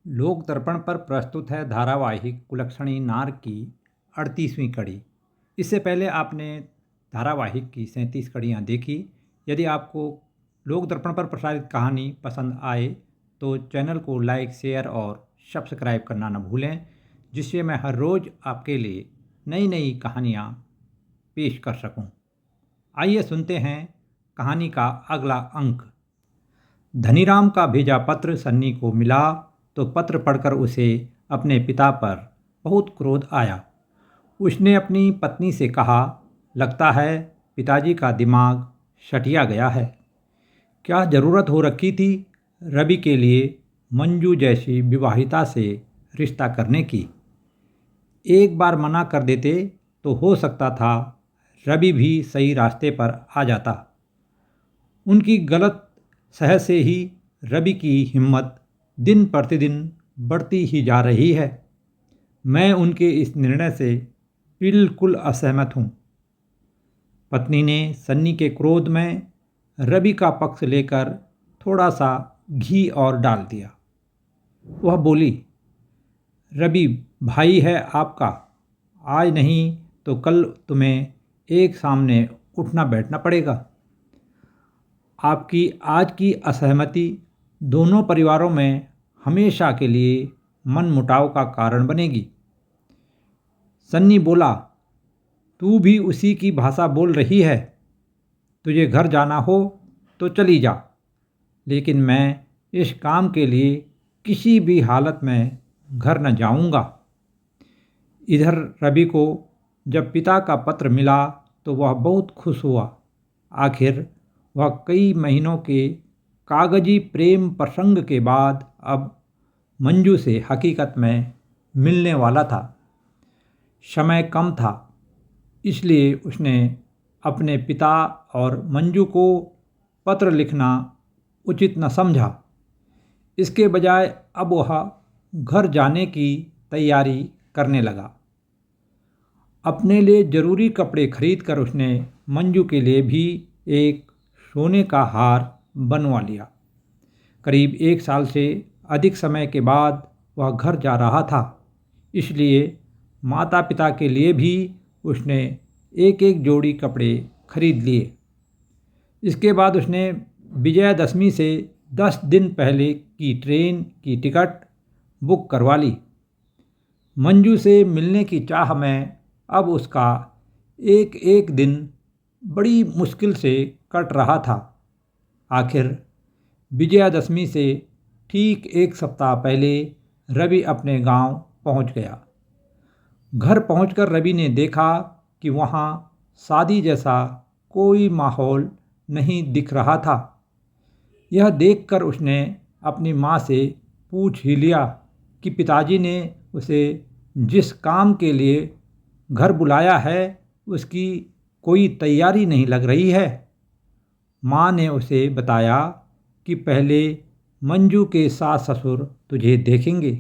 लोक दर्पण पर प्रस्तुत है धारावाहिक कुलक्षणी नार की 38वीं कड़ी। इससे पहले आपने धारावाहिक की 37 कड़ियाँ देखी। यदि आपको लोक दर्पण पर प्रसारित कहानी पसंद आए तो चैनल को लाइक, शेयर और सब्सक्राइब करना न भूलें, जिससे मैं हर रोज़ आपके लिए नई नई कहानियाँ पेश कर सकूं। आइए सुनते हैं कहानी का अगला अंक। धनीराम का भेजा पत्र सन्नी को मिला तो पत्र पढ़कर उसे अपने पिता पर बहुत क्रोध आया। उसने अपनी पत्नी से कहा, लगता है पिताजी का दिमाग सटिया गया है। क्या ज़रूरत हो रखी थी रवि के लिए मंजू जैसी विवाहिता से रिश्ता करने की। एक बार मना कर देते तो हो सकता था रवि भी सही रास्ते पर आ जाता। उनकी गलत सह से ही रवि की हिम्मत दिन प्रतिदिन बढ़ती ही जा रही है। मैं उनके इस निर्णय से बिल्कुल असहमत हूँ। पत्नी ने सन्नी के क्रोध में रवि का पक्ष लेकर थोड़ा सा घी और डाल दिया। वह बोली, रवि भाई है आपका, आज नहीं तो कल तुम्हें एक सामने उठना बैठना पड़ेगा। आपकी आज की असहमति दोनों परिवारों में हमेशा के लिए मनमुटाव का कारण बनेगी। सन्नी बोला, तू भी उसी की भाषा बोल रही है। तुझे घर जाना हो तो चली जा, लेकिन मैं इस काम के लिए किसी भी हालत में घर न जाऊंगा। इधर रवि को जब पिता का पत्र मिला तो वह बहुत खुश हुआ। आखिर वह कई महीनों के कागजी प्रेम प्रसंग के बाद अब मंजू से हकीकत में मिलने वाला था। समय कम था, इसलिए उसने अपने पिता और मंजू को पत्र लिखना उचित न समझा। इसके बजाय अब वह घर जाने की तैयारी करने लगा। अपने लिए ज़रूरी कपड़े खरीदकर उसने मंजू के लिए भी एक सोने का हार बनवा लिया। करीब 1 साल से अधिक समय के बाद वह घर जा रहा था, इसलिए माता पिता के लिए भी उसने एक एक जोड़ी कपड़े खरीद लिए। इसके बाद उसने विजयादशमी से 10 दिन पहले की ट्रेन की टिकट बुक करवा ली। मंजू से मिलने की चाह में अब उसका एक एक दिन बड़ी मुश्किल से कट रहा था। आखिर विजयादशमी से ठीक 1 सप्ताह पहले रवि अपने गांव पहुंच गया। घर पहुंचकर रवि ने देखा कि वहां शादी जैसा कोई माहौल नहीं दिख रहा था। यह देखकर उसने अपनी माँ से पूछ ही लिया कि पिताजी ने उसे जिस काम के लिए घर बुलाया है उसकी कोई तैयारी नहीं लग रही है। माँ ने उसे बताया कि पहले मंजू के सास ससुर तुझे देखेंगे,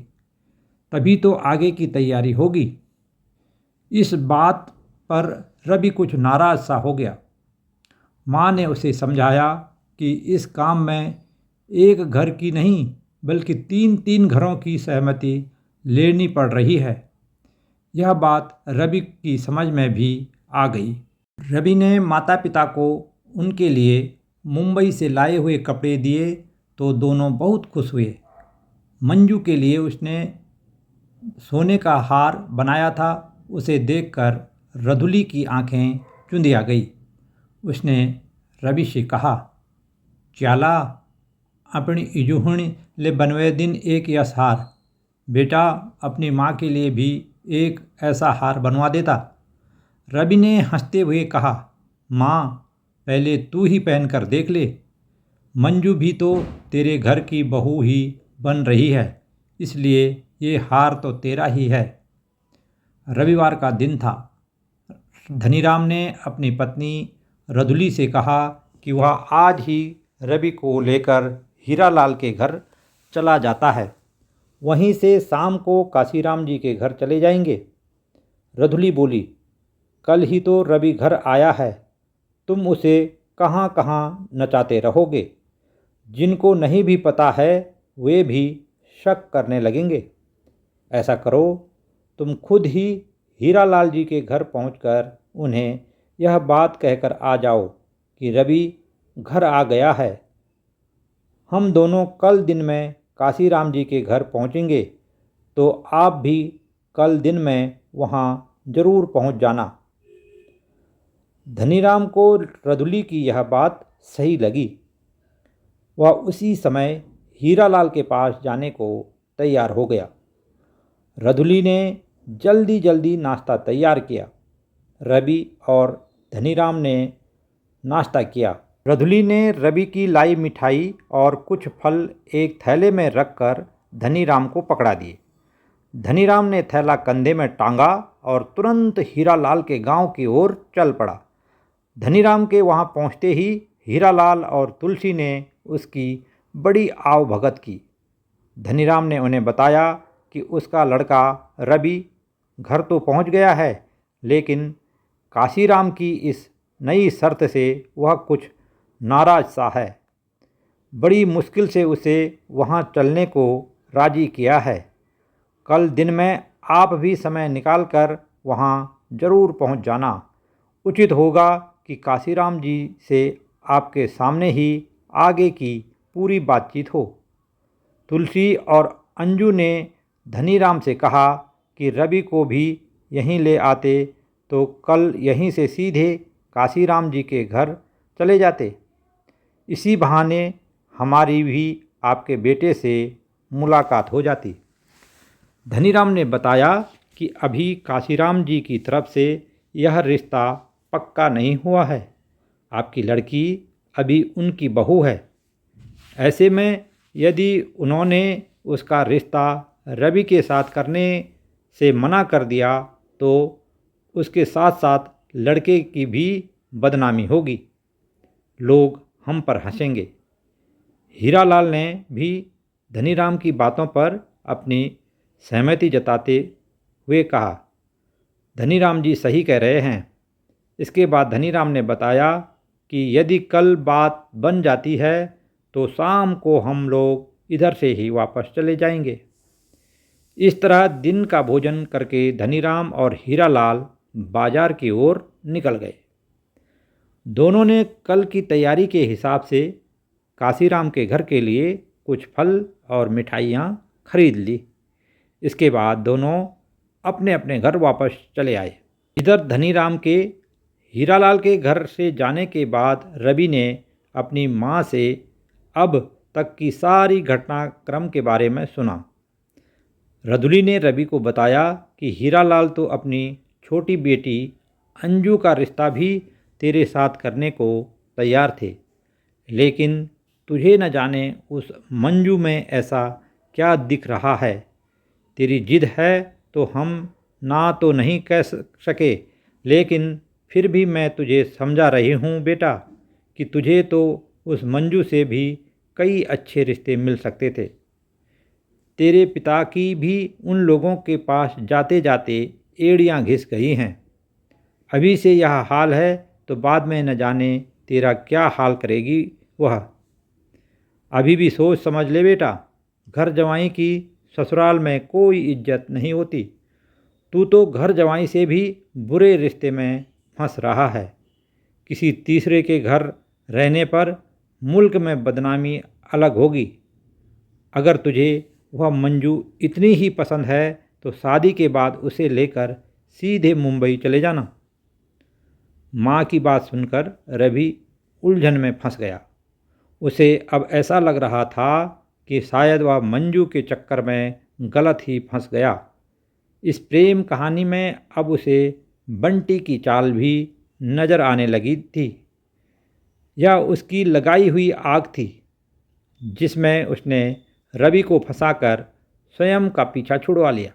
तभी तो आगे की तैयारी होगी। इस बात पर रवि कुछ नाराज़ सा हो गया। माँ ने उसे समझाया कि इस काम में एक घर की नहीं बल्कि 3-3 घरों की सहमति लेनी पड़ रही है। यह बात रवि की समझ में भी आ गई। रवि ने माता पिता को उनके लिए मुंबई से लाए हुए कपड़े दिए तो दोनों बहुत खुश हुए। मंजू के लिए उसने सोने का हार बनाया था, उसे देखकर रधुली की आंखें चुंधिया गई। उसने रवि से कहा, च्याला अपनी इजूहणी ले बनवे दिन एक यस हार। बेटा अपनी माँ के लिए भी एक ऐसा हार बनवा देता। रवि ने हंसते हुए कहा, माँ पहले तू ही पहन कर देख ले। मंजू भी तो तेरे घर की बहू ही बन रही है, इसलिए ये हार तो तेरा ही है। रविवार का दिन था। धनीराम ने अपनी पत्नी रधुली से कहा कि वह आज ही रवि को लेकर हीरालाल के घर चला जाता है। वहीं से शाम को काशीराम जी के घर चले जाएंगे। रधुली बोली, कल ही तो रवि घर आया है, तुम उसे कहाँ कहाँ नचाते रहोगे। जिनको नहीं भी पता है वे भी शक करने लगेंगे। ऐसा करो, तुम खुद ही हीरालाल जी के घर पहुंचकर उन्हें यह बात कहकर आ जाओ कि रवि घर आ गया है। हम दोनों कल दिन में काशीराम जी के घर पहुंचेंगे, तो आप भी कल दिन में वहां जरूर पहुंच जाना। धनीराम को रदुली की यह बात सही लगी। वह उसी समय हीरालाल के पास जाने को तैयार हो गया। रदुली ने जल्दी जल्दी नाश्ता तैयार किया। रवि और धनीराम ने नाश्ता किया। रदुली ने रवि की लाई मिठाई और कुछ फल एक थैले में रखकर धनीराम को पकड़ा दिए। धनीराम ने थैला कंधे में टांगा और तुरंत हीरालाल के गांव की ओर चल पड़ा। धनीराम के वहां पहुंचते ही हीरालाल और तुलसी ने उसकी बड़ी आवभगत की। धनीराम ने उन्हें बताया कि उसका लड़का रवि घर तो पहुंच गया है, लेकिन काशीराम की इस नई शर्त से वह कुछ नाराज सा है। बड़ी मुश्किल से उसे वहां चलने को राजी किया है। कल दिन में आप भी समय निकालकर वहां जरूर पहुंच जाना। उचित होगा कि काशीराम जी से आपके सामने ही आगे की पूरी बातचीत हो। तुलसी और अंजू ने धनीराम से कहा कि रवि को भी यहीं ले आते तो कल यहीं से सीधे काशीराम जी के घर चले जाते। इसी बहाने हमारी भी आपके बेटे से मुलाकात हो जाती। धनीराम ने बताया कि अभी काशीराम जी की तरफ से यह रिश्ता पक्का नहीं हुआ है। आपकी लड़की अभी उनकी बहू है। ऐसे में यदि उन्होंने उसका रिश्ता रवि के साथ करने से मना कर दिया तो उसके साथ साथ लड़के की भी बदनामी होगी। लोग हम पर हंसेंगे। हीरालाल ने भी धनीराम की बातों पर अपनी सहमति जताते हुए कहा, धनीराम जी सही कह रहे हैं। इसके बाद धनीराम ने बताया कि यदि कल बात बन जाती है तो शाम को हम लोग इधर से ही वापस चले जाएंगे। इस तरह दिन का भोजन करके धनीराम और हीरालाल बाजार की ओर निकल गए। दोनों ने कल की तैयारी के हिसाब से काशीराम के घर के लिए कुछ फल और मिठाइयाँ खरीद ली। इसके बाद दोनों अपने अपने घर वापस चले आए। इधर धनीराम के हीरालाल के घर से जाने के बाद रवि ने अपनी माँ से अब तक की सारी घटनाक्रम के बारे में सुना। रदुली ने रवि को बताया कि हीरालाल तो अपनी छोटी बेटी अंजू का रिश्ता भी तेरे साथ करने को तैयार थे, लेकिन तुझे न जाने उस मंजू में ऐसा क्या दिख रहा है। तेरी जिद है तो हम ना तो नहीं कह सके, लेकिन फिर भी मैं तुझे समझा रही हूँ बेटा कि तुझे तो उस मंजू से भी कई अच्छे रिश्ते मिल सकते थे। तेरे पिता की भी उन लोगों के पास जाते जाते एड़ियाँ घिस गई हैं। अभी से यह हाल है तो बाद में न जाने तेरा क्या हाल करेगी वह। अभी भी सोच समझ ले बेटा, घर जवाई की ससुराल में कोई इज्जत नहीं होती। तू तो घर जवाई से भी बुरे रिश्ते में फंस रहा है। किसी तीसरे के घर रहने पर मुल्क में बदनामी अलग होगी। अगर तुझे वह मंजू इतनी ही पसंद है तो शादी के बाद उसे लेकर सीधे मुंबई चले जाना। माँ की बात सुनकर रवि उलझन में फंस गया। उसे अब ऐसा लग रहा था कि शायद वह मंजू के चक्कर में गलत ही फंस गया। इस प्रेम कहानी में अब उसे बंटी की चाल भी नज़र आने लगी थी। यह उसकी लगाई हुई आग थी जिसमें उसने रवि को फंसाकर स्वयं का पीछा छुड़वा लिया।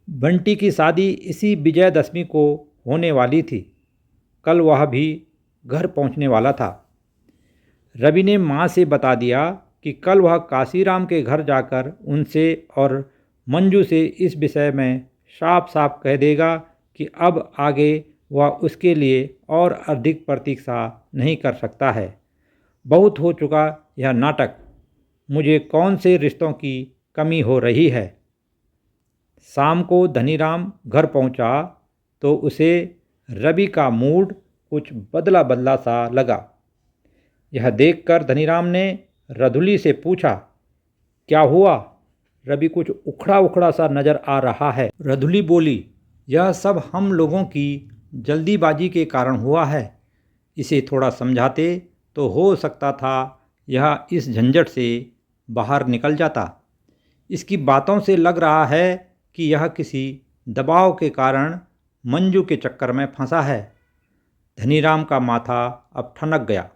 बंटी की शादी इसी विजयदशमी को होने वाली थी। कल वह भी घर पहुंचने वाला था। रवि ने माँ से बता दिया कि कल वह काशीराम के घर जाकर उनसे और मंजू से इस विषय में साफ साफ कह देगा कि अब आगे वह उसके लिए और अधिक प्रतीक्षा नहीं कर सकता है। बहुत हो चुका यह नाटक। मुझे कौन से रिश्तों की कमी हो रही है। शाम को धनीराम घर पहुंचा तो उसे रवि का मूड कुछ बदला बदला सा लगा। यह देखकर धनीराम ने रधुली से पूछा, क्या हुआ? रवि कुछ उखड़ा उखड़ा सा नजर आ रहा है। रधुली बोली, यह सब हम लोगों की जल्दीबाजी के कारण हुआ है। इसे थोड़ा समझाते तो हो सकता था यह इस झंझट से बाहर निकल जाता। इसकी बातों से लग रहा है कि यह किसी दबाव के कारण मंजू के चक्कर में फंसा है। धनीराम का माथा अब ठनक गया।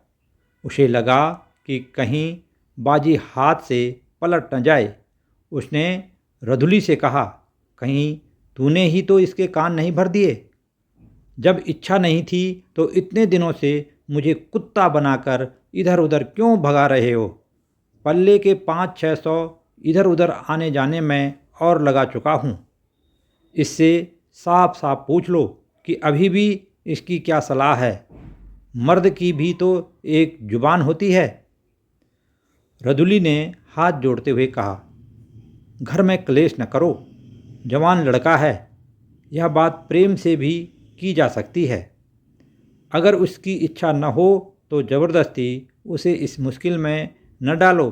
उसे लगा कि कहीं बाजी हाथ से पलट न जाए। उसने रधुली से कहा, कहीं तूने ही तो इसके कान नहीं भर दिए? जब इच्छा नहीं थी तो इतने दिनों से मुझे कुत्ता बनाकर इधर उधर क्यों भगा रहे हो? पल्ले के 500-600 इधर उधर आने जाने में और लगा चुका हूँ। इससे साफ साफ पूछ लो कि अभी भी इसकी क्या सलाह है। मर्द की भी तो एक जुबान होती है। रधुली ने हाथ जोड़ते हुए कहा, घर में क्लेश न करो, जवान लड़का है। यह बात प्रेम से भी की जा सकती है। अगर उसकी इच्छा न हो तो ज़बरदस्ती उसे इस मुश्किल में न डालो।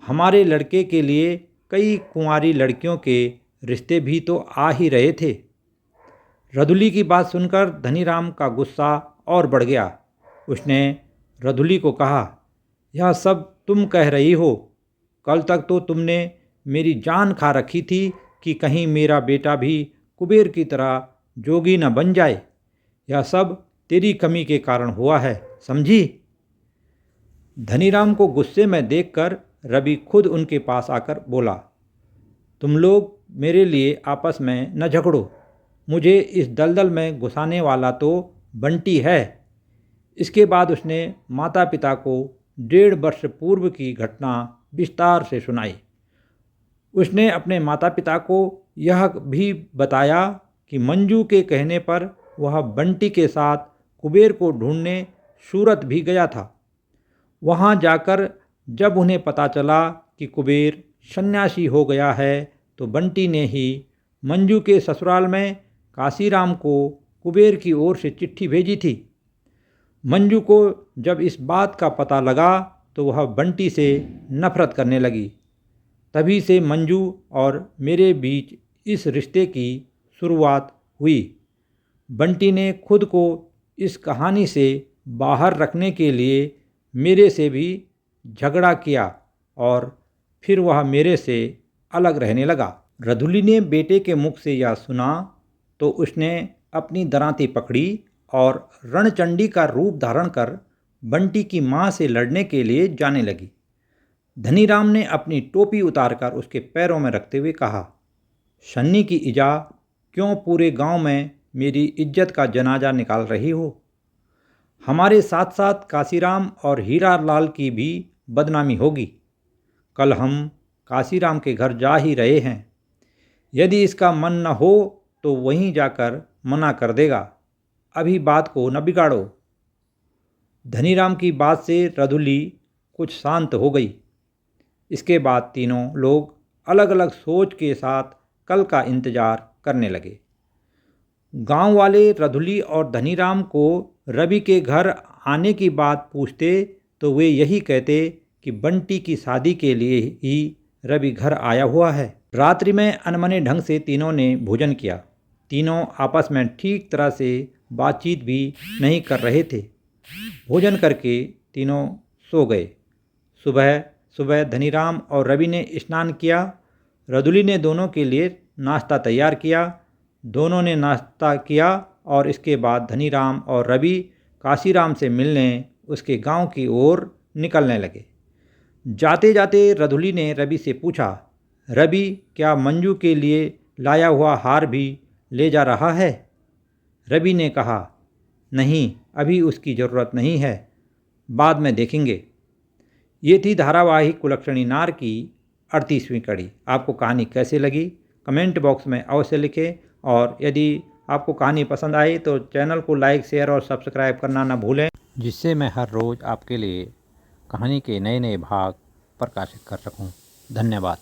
हमारे लड़के के लिए कई कुंवारी लड़कियों के रिश्ते भी तो आ ही रहे थे। रधुली की बात सुनकर धनीराम का गुस्सा और बढ़ गया। उसने रधुली को कहा, यह सब तुम कह रही हो। कल तक तो तुमने मेरी जान खा रखी थी कि कहीं मेरा बेटा भी कुबेर की तरह जोगी न बन जाए। यह सब तेरी कमी के कारण हुआ है, समझी? धनीराम को गुस्से में देखकर रवि खुद उनके पास आकर बोला, तुम लोग मेरे लिए आपस में न झगड़ो। मुझे इस दलदल में घुसाने वाला तो बंटी है। इसके बाद उसने माता पिता को 1.5 वर्ष पूर्व की घटना विस्तार से सुनाई। उसने अपने माता पिता को यह भी बताया कि मंजू के कहने पर वह बंटी के साथ कुबेर को ढूंढने सूरत भी गया था। वहां जाकर जब उन्हें पता चला कि कुबेर सन्यासी हो गया है तो बंटी ने ही मंजू के ससुराल में काशीराम को कुबेर की ओर से चिट्ठी भेजी थी। मंजू को जब इस बात का पता लगा तो वह बंटी से नफरत करने लगी। तभी से मंजू और मेरे बीच इस रिश्ते की शुरुआत हुई। बंटी ने खुद को इस कहानी से बाहर रखने के लिए मेरे से भी झगड़ा किया और फिर वह मेरे से अलग रहने लगा। रधुली ने बेटे के मुख से यह सुना तो उसने अपनी दरांती पकड़ी और रणचंडी का रूप धारण कर बंटी की मां से लड़ने के लिए जाने लगी। धनीराम ने अपनी टोपी उतारकर उसके पैरों में रखते हुए कहा, सन्नी की इजा क्यों पूरे गांव में मेरी इज्जत का जनाजा निकाल रही हो? हमारे साथ साथ काशीराम और हीरा लाल की भी बदनामी होगी। कल हम काशीराम के घर जा ही रहे हैं। यदि इसका मन न हो तो वहीं जाकर मना कर देगा। अभी बात को न बिगाड़ो। धनीराम की बात से रधुली कुछ शांत हो गई। इसके बाद तीनों लोग अलग अलग सोच के साथ कल का इंतजार करने लगे। गांव वाले रधुली और धनीराम को रवि के घर आने की बात पूछते तो वे यही कहते कि बंटी की शादी के लिए ही रवि घर आया हुआ है। रात्रि में अनमने ढंग से तीनों ने भोजन किया। तीनों आपस में ठीक तरह से बातचीत भी नहीं कर रहे थे। भोजन करके तीनों सो गए। सुबह धनीराम और रवि ने स्नान किया। रधुली ने दोनों के लिए नाश्ता तैयार किया। दोनों ने नाश्ता किया और इसके बाद धनीराम और रवि काशीराम से मिलने उसके गांव की ओर निकलने लगे। जाते जाते रधुली ने रवि से पूछा, रवि क्या मंजू के लिए लाया हुआ हार भी ले जा रहा है? रवि ने कहा, नहीं, अभी उसकी ज़रूरत नहीं है, बाद में देखेंगे। ये थी धारावाहिक कुलक्षणी नार की 38वीं कड़ी। आपको कहानी कैसे लगी कमेंट बॉक्स में अवश्य लिखें और यदि आपको कहानी पसंद आई तो चैनल को लाइक, शेयर और सब्सक्राइब करना न भूलें, जिससे मैं हर रोज़ आपके लिए कहानी के नए नए भाग प्रकाशित कर सकूं। धन्यवाद।